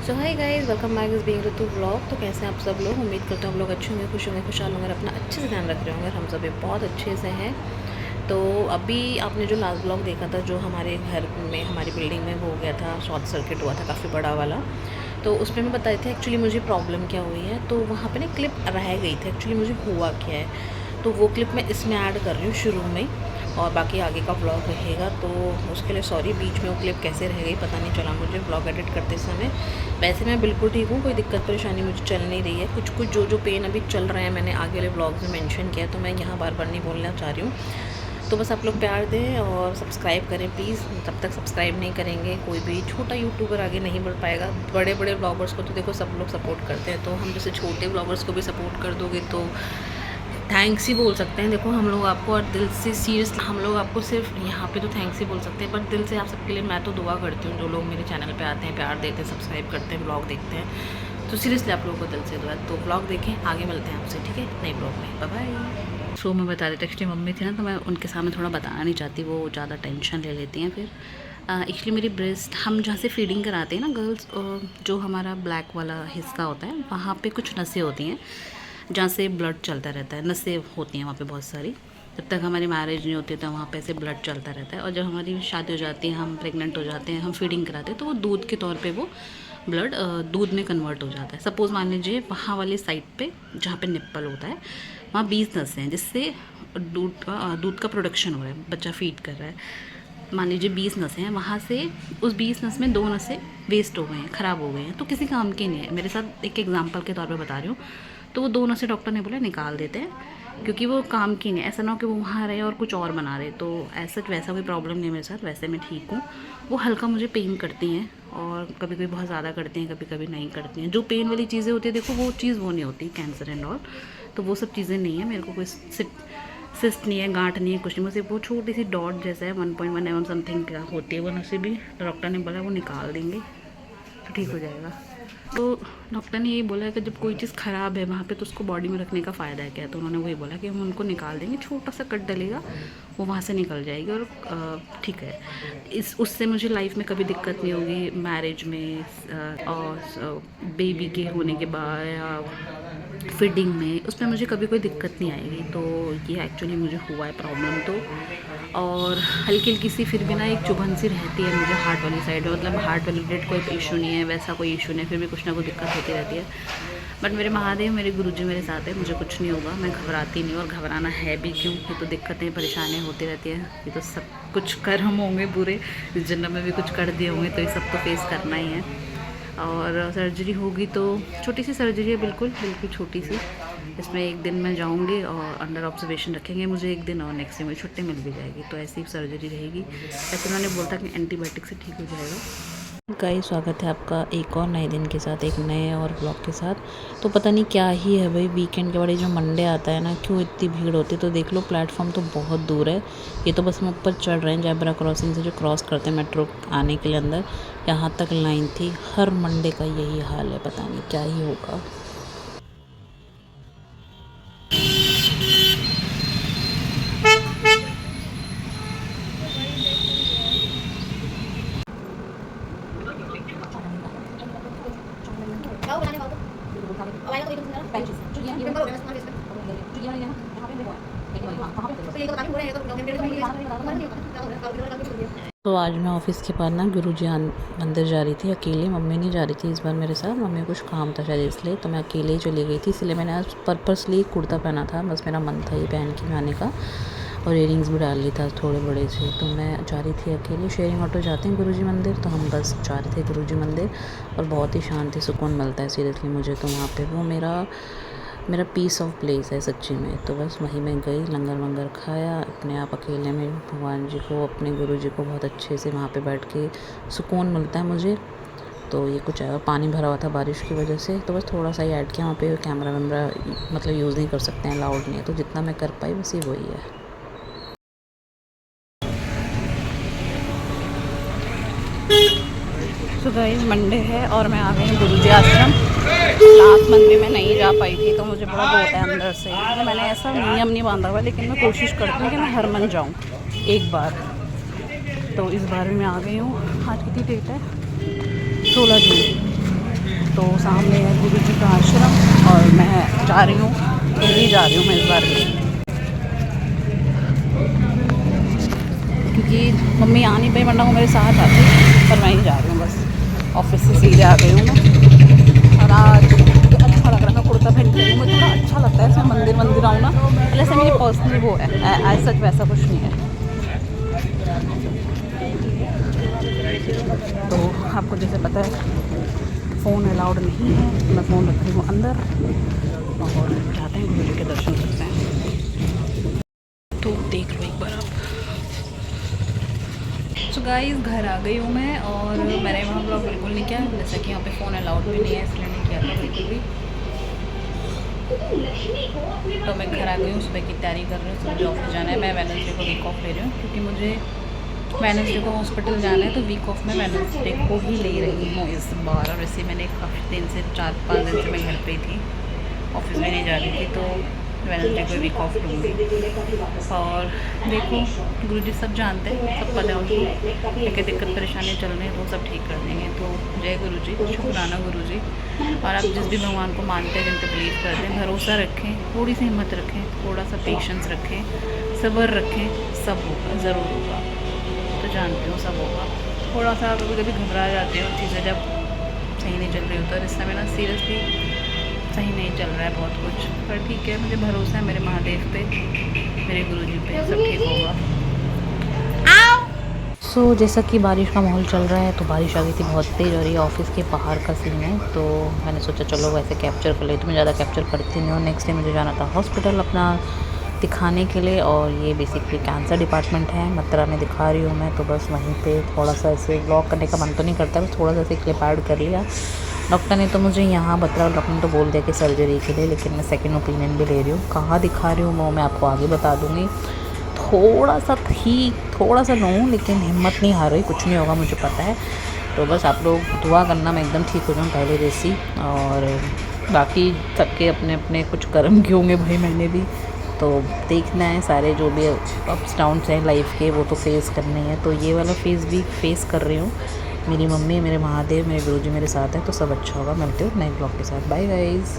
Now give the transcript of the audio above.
सो hi guys, welcome back इस being ऋतु vlog. तो कैसे हैं आप सब लोग? उम्मीद करता हूँ आप लोग अच्छे होंगे, खुश होंगे, खुशहाल होंगे, अपना अच्छे से ध्यान रख रहे होंगे। हम सभी बहुत अच्छे से हैं। तो अभी आपने जो लास्ट व्लॉग देखा था, जो हमारे घर में, हमारी बिल्डिंग में वो हो गया था, शॉर्ट सर्किट हुआ था काफ़ी बड़ा वाला। तो उसमें मैं बताई थी एक्चुअली मुझे प्रॉब्लम क्या हुई है। तो वहाँ पर ना क्लिप रह गई थी एक्चुअली, मुझे हुआ क्या है। तो वो क्लिप मैं इसमें ऐड कर रही हूँ शुरू में, और बाकी आगे का व्लॉग रहेगा। तो उसके लिए सॉरी, बीच में वो क्लिप कैसे रह गई पता नहीं चला मुझे व्लॉग एडिट करते समय। वैसे मैं बिल्कुल ठीक हूँ, कोई दिक्कत परेशानी मुझे चल नहीं रही है। कुछ कुछ जो पेन अभी चल रहे हैं मैंने आगे वाले व्लॉग में मेंशन किया है, तो मैं यहाँ बार बार नहीं बोलना चाह रही हूँ। तो बस आप लोग प्यार दें और सब्सक्राइब करें प्लीज़। जब तक सब्सक्राइब नहीं करेंगे कोई भी छोटा यूट्यूबर आगे नहीं बढ़ पाएगा। बड़े बड़े ब्लॉगर्स को तो देखो सब लोग सपोर्ट करते हैं, तो हम जैसे छोटे ब्लॉगर्स को भी सपोर्ट कर दोगे तो थैंक्स ही बोल सकते हैं। देखो हम लोग आपको और दिल से सीरियस, हम लोग आपको सिर्फ यहाँ पे तो थैंक्स ही बोल सकते हैं, बट दिल से आप सबके लिए मैं तो दुआ करती हूँ। जो लोग मेरे चैनल पे आते हैं, प्यार देते हैं, सब्सक्राइब करते हैं, ब्लॉग देखते हैं, तो सीरियसली आप लोगों को दिल से दुआ। तो ब्लॉग देखें, आगे मिलते हैं आपसे, ठीक है, नए ब्लॉग में। Bye bye. सो मैं बता देती, एक्चुअली मम्मी थी ना, तो मैं उनके सामने थोड़ा बताना नहीं चाहती, वो ज़्यादा टेंशन ले लेती हैं फिर। एक्चुअली मेरी ब्रेस्ट, हम जहाँ से फीडिंग कराते हैं ना गर्ल्स, जो हमारा ब्लैक वाला हिस्सा होता है वहाँ पे कुछ नसें होती हैं जहाँ से ब्लड चलता रहता है। नसें होती हैं वहाँ पे बहुत सारी। जब तक हमारी मैरिज नहीं होती तो वहाँ पे से ब्लड चलता रहता है, और जब हमारी शादी हो जाती है, हम प्रेग्नेंट हो जाते हैं, हम फीडिंग कराते हैं, तो वो दूध के तौर पे वो ब्लड दूध में कन्वर्ट हो जाता है। सपोज़ मान लीजिए वहाँ वाली साइड पे जहाँ पे निप्पल होता है वहाँ 20 नसें हैं, जिससे दूध का प्रोडक्शन हो रहा है, बच्चा फीड कर रहा है। मान लीजिए 20 नसें हैं, वहाँ से उस 20 नस में 2 नसें वेस्ट हो गए हैं, ख़राब हो गए हैं, तो किसी काम की नहीं है। मेरे साथ एक एग्जांपल के तौर पे बता रही हूँ। तो वो 2 नसें डॉक्टर ने बोला निकाल देते हैं, क्योंकि वो काम की नहीं है। ऐसा ना हो कि वो वहाँ रहे और कुछ और बना रहे। तो ऐसा वैसा कोई प्रॉब्लम नहीं है मेरे साथ, वैसे मैं ठीक हूँ। वो हल्का मुझे पेन करती हैं, और कभी कभी बहुत ज़्यादा करती हैं, कभी कभी नहीं करती हैं। जो पेन वाली चीज़ें होती है देखो, वो चीज़ वो नहीं होती कैंसर एंड ऑल, तो वो सब चीज़ें नहीं है। मेरे को कोई सिस्ट नहीं है, गांठ नहीं है, कुछ नहीं। मुझे वो छोटी सी डॉट जैसा है 1.1 mm समथिंग क्या होती है, वो नसें भी डॉक्टर ने बोला वो निकाल देंगे तो ठीक हो जाएगा। तो डॉक्टर ने यही बोला है कि जब कोई चीज़ ख़राब है वहाँ पे तो उसको बॉडी में रखने का फ़ायदा है क्या। तो उन्होंने वही बोला कि हम उनको निकाल देंगे, छोटा सा कट डलेगा, वो वहाँ से निकल जाएगी और ठीक है। उससे मुझे लाइफ में कभी दिक्कत नहीं होगी, मैरिज में और बेबी के होने के बाद या फीडिंग में, उसमें मुझे कभी कोई दिक्कत नहीं आएगी। तो ये एक्चुअली मुझे हुआ है प्रॉब्लम तो, और हल्की हल्की सी फिर भी ना एक चुभन सी रहती है मुझे हार्ट वाली साइड में। मतलब हार्ट रिलेटेड कोई इशू नहीं है, वैसा कोई इशू नहीं है, फिर भी कुछ ना कुछ दिक्कत होती रहती है। बट मेरे महादेव, मेरे गुरुजी मेरे साथ है, मुझे कुछ नहीं होगा, मैं घबराती नहीं, और घबराना है भी क्यों। ये तो दिक्कतें परेशानियाँ होती रहती हैं, ये तो सब कुछ कर्म होंगे बुरे, इस जन्म में भी कुछ कर दिए होंगे, तो ये सब तो फेस करना ही है। और सर्जरी होगी तो छोटी सी सर्जरी है, बिल्कुल बिल्कुल छोटी सी। इसमें एक दिन मैं जाऊंगी और अंडर ऑब्जर्वेशन रखेंगे मुझे एक दिन, और नेक्स्ट दिन मुझे छुट्टी मिल भी जाएगी। तो ऐसी सर्जरी रहेगी। ऐसे उन्होंने बोला था कि एंटीबायोटिक से ठीक हो जाएगा। गाइस, स्वागत है आपका एक और नए दिन के साथ, एक नए और ब्लॉग के साथ। तो पता नहीं क्या ही है भाई, वीकेंड के बड़े जो मंडे आता है ना, क्यों इतनी भीड़ होती है। तो देख लो, प्लेटफॉर्म तो बहुत दूर है। ये तो बस हम ऊपर चढ़ रहे हैं, जैबरा क्रॉसिंग से जो क्रॉस करते हैं मेट्रो आने के लिए अंदर, यहाँ तक लाइन थी। हर मंडे का यही हाल है, पता नहीं क्या ही होगा। तो आज मैं ऑफिस के बाद ना गुरुजी मंदिर जा रही थी अकेले। मम्मी नहीं जा रही थी इस बार मेरे साथ, मम्मी को कुछ काम था शायद इसलिए, तो मैं अकेले ही चली गई थी। इसलिए मैंने आज पर्पसली कुर्ता पहना था, बस मेरा मन था ये पहन के आने का, और इयरिंग्स भी डाल ली था थोड़े बड़े से। तो मैं जा रही थी अकेले, शेयरिंग ऑटो जाते हैं गुरुजी मंदिर, तो हम बस जा रहे थे गुरुजी मंदिर। और बहुत ही शांति सुकून मिलता है सीरियसली मुझे तो वहाँ पे, वो मेरा पीस ऑफ प्लेस है सच्ची में। तो बस वहीं मैं गई, लंगर वंगर खाया, अपने आप अकेले में भगवान जी को, अपने गुरु जी को बहुत अच्छे से वहाँ पे बैठ के सुकून मिलता है मुझे। तो ये कुछ है, पानी भरा हुआ था बारिश की वजह से, तो बस थोड़ा सा ही ऐड किया। वहाँ पे कैमरा वैमरा मतलब यूज़ नहीं कर सकते हैं, अलाउड नहीं है, तो जितना मैं कर पाई बस ये वही है। तो गाइस, मंडे है और मैं आ गई हूँ गुरुजी आश्रम। लास्ट मंडे में नहीं जा पाई थी, तो मुझे बड़ा बहुत है अंदर से। तो मैंने ऐसा नियम नहीं बांधा हुआ, लेकिन मैं कोशिश करती हूँ कि मैं हर मंथ जाऊँ एक बार। तो इस बार भी मैं आ गई हूँ। आज कितनी डेट है? 16 जून। तो सामने है गुरु जी का आश्रम और मैं जा रही हूँ, दिल्ली जा रही हूँ मैं इस बार भी, क्योंकि मम्मी आ नहीं पाई वरना वो मेरे साथ आती, पर मैं ही जा रही हूँ बस। ऑफिस से सीधे आ गई हूँ मैं। और आज मुझे अच्छा लग रहा है, मैं कुर्ता पहन के आई हूँ, मुझे थोड़ा अच्छा लगता है ऐसे मंदिर मंदिर आऊँ ना, मतलब ऐसे मेरी पर्सनल वो है, आज सच वैसा कुछ नहीं है। तो आपको जैसे पता है फ़ोन अलाउड नहीं है, मैं फ़ोन रख रही हूँ अंदर और जाते हैं गुरु जी के दर्शन करते हैं। तो देख लो एक बार आप। सो गाइस घर आ गई हूँ मैं, और मैंने वहाँ ब्लॉग बिल्कुल नहीं किया, जैसा कि यहाँ पे फ़ोन अलाउड भी नहीं है इसलिए नहीं किया था बिल्कुल भी। तो मैं घर आ गई हूँ, सुबह की तैयारी कर रही हूँ, सुबह ऑफिस जाना है। मैं वेडनेसडे को वीक ऑफ ले रही हूँ क्योंकि मुझे वेडनेसडे को हॉस्पिटल जाना है, तो वीक ऑफ में वेडनेसडे को ही ले रही हूँ इस बार। और वैसे मैंने काफ़ी दिन से 4-5 दिन से मैं घर पे ही थी, ऑफिस में नहीं जा रही थी, तो वेडनेसडे को वीक ऑफ लूँगी। और देखो गुरुजी सब जानते हैं, सब पता है उनको क्या दिक्कत परेशानी चल रही है, वो सब ठीक कर देंगे। तो जय गुरुजी, शुक्राना गुरुजी। और आप जिस भी भगवान को मानते हैं, जिन पर बिलीव करते हैं, भरोसा रखें, थोड़ी सी हिम्मत रखें, थोड़ा सा पेशेंस रखें, सब्र रखें, सब होगा, ज़रूर होगा। तो जानती हूँ सब होगा। थोड़ा सा कभी कभी घबरा जाते हो, चीज़ें जब सही नहीं चल रही होता है, इस समय ना सीरियसली सही नहीं चल रहा है बहुत कुछ, पर ठीक है, मुझे भरोसा है मेरे महादेव पे, मेरे गुरुजी पे, सब ठीक होगा। जैसा कि बारिश का माहौल चल रहा है, तो बारिश आ गई थी बहुत तेज़, और ये ऑफिस के बाहर का सीन है, तो मैंने सोचा चलो वैसे कैप्चर कर ले, तो मैं ज़्यादा कैप्चर करती नहीं हूँ। नेक्स्ट डे मुझे जाना था हॉस्पिटल अपना दिखाने के लिए, और ये बेसिकली कैंसर डिपार्टमेंट है, मथुरा में दिखा रही हूँ मैं। तो बस वहीं पे थोड़ा सा ऐसे ब्लॉग करने का मन तो नहीं करता, बस थोड़ा सा ऐसे क्लिप ऐड कर लिया। डॉक्टर ने तो मुझे यहाँ बता, डॉक्टर ने तो बोल दिया कि सर्जरी के लिए, लेकिन मैं सेकंड ओपिनियन भी ले रही हूँ। कहाँ दिखा रही हूँ वो मैं आपको आगे बता दूँगी। थोड़ा सा ठीक, थोड़ा सा लूँ, लेकिन हिम्मत नहीं हार रही, कुछ नहीं होगा मुझे पता है। तो बस आप लोग दुआ करना मैं एकदम ठीक हो जाऊँ पहले जैसी। और बाकी सबके अपने अपने कुछ कर्म किए होंगे भाई, मैंने भी तो देखना है, सारे जो भी अप्स डाउन्स हैं लाइफ के वो तो फेस करने हैं। तो ये वाला फेज़ भी फेस कर रही हूँ। मेरी मम्मी, मेरे महादेव, मेरे गुरुजी मेरे साथ हैं, तो सब अच्छा होगा। मिलते हो नए ब्लॉग के साथ। Bye guys.